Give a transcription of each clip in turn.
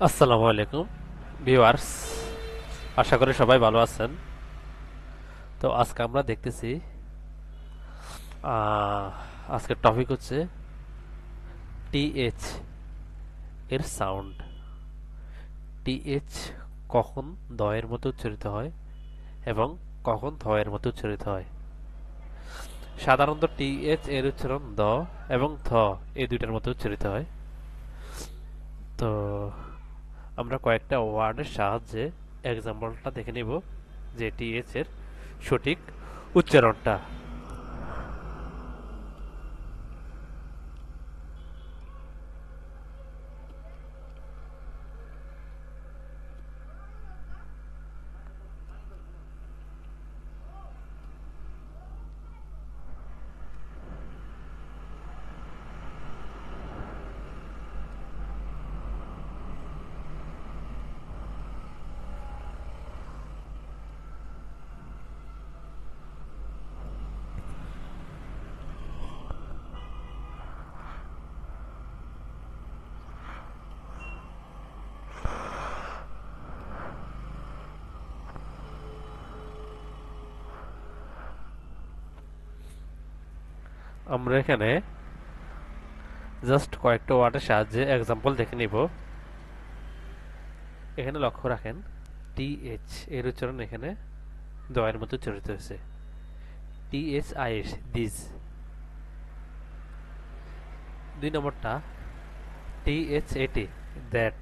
আসসালামু আলাইকুম ভিউয়ার্স, আশা করি সবাই ভালো আছেন। তো আজকে আমরা দেখতেছি আহ, আজকের টপিক হচ্ছে টিএইচ এর সাউন্ড। টিএইচ কখন দয়ের মতো উচ্চারিত হয় এবং কখন ধয়ের মতো উচ্চারিত হয়। সাধারণত টিএইচ এর উচ্চারণ দ এবং থ এই দুইটার মতো উচ্চারিত হয়। তো আমরা কয়েকটা ওয়ার্ডের সাহায্যে এক্সাম্পলটা দেখে নিব যে টিএইচ এর সঠিক উচ্চারণটা। আমরা এখানে জাস্ট কয়েকটা ওয়ার্ডের সাহায্যে এক্সাম্পল দেখে নিব। এখানে লক্ষ্য রাখেন টিএইচ এর উচ্চারণ এখানে দয়ের মতো উচ্চারিত হয়েছে। T H I S this. দুই নম্বরটা টিএইচ এটি দ্যাট।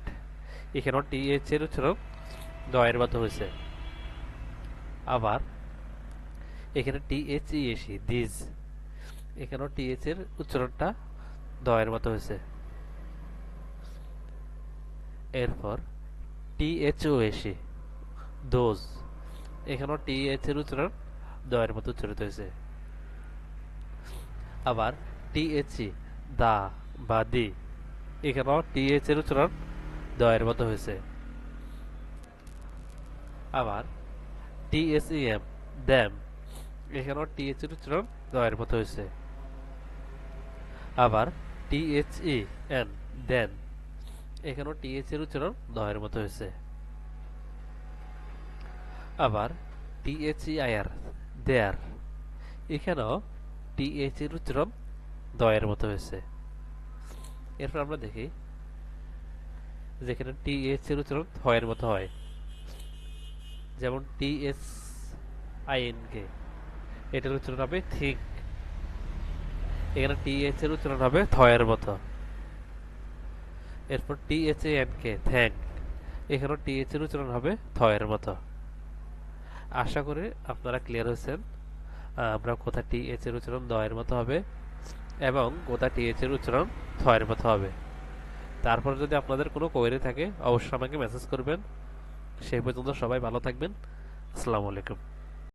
এখানেও টিএইচ এর উচ্চারণ দয়ের মতো হয়েছে। আবার এখানে টিএইচ ইএসি দিস। এখানেও টিএইচ এর উচ্চারণটা দয়ের মতো হয়েছে। এরপর টিএইচও এসি দোজ। এখানেও টিএইচ এর উচ্চারণ দয়ের মতো উচ্চারিত হয়েছে। আবার টিএইচই দা বা দি। এখানেও টিএইচ এর উচ্চারণ দয়ের মতো হয়েছে। আবার টিএসইএম দ্যাম। এখানেও টিএইচ এর উচ্চারণ দয়ের মতো হয়েছে। আবার টিএইচই এন দেন। এখানেও টিএইচ এর উচ্চারণ দয়ের মতো হয়েছে। আবার টিএইচইআইআর দেয়ার। এখানেও টিএইচ এর উচ্চারণ দয়ের মতো হয়েছে। এরপর আমরা দেখি যেখানে টিএইচ এর উচ্চারণ হয় মতো হয়, যেমন টিএস আইএনকে, এটার উচ্চারণ হবে থিক। এখানে টিএইচ এর উচ্চারণ হবে থয়ের মতো। এরপর টিএইচ এন কে থ্যাঙ্ক। এখানেও টিএইচ এর উচ্চারণ হবে থয়ের মতো। আশা করি আপনারা ক্লিয়ার হয়েছেন আমরা কোথা টিএইচ এর উচ্চারণ দয়ের মতো হবে এবং কোথা টিএইচ এর উচ্চারণ থয়ের মতো হবে। তারপর যদি আপনাদের কোনো কোয়েরি থাকে অবশ্যই আমাকে মেসেজ করবেন। সেই পর্যন্ত সবাই ভালো থাকবেন। আসসালামু আলাইকুম।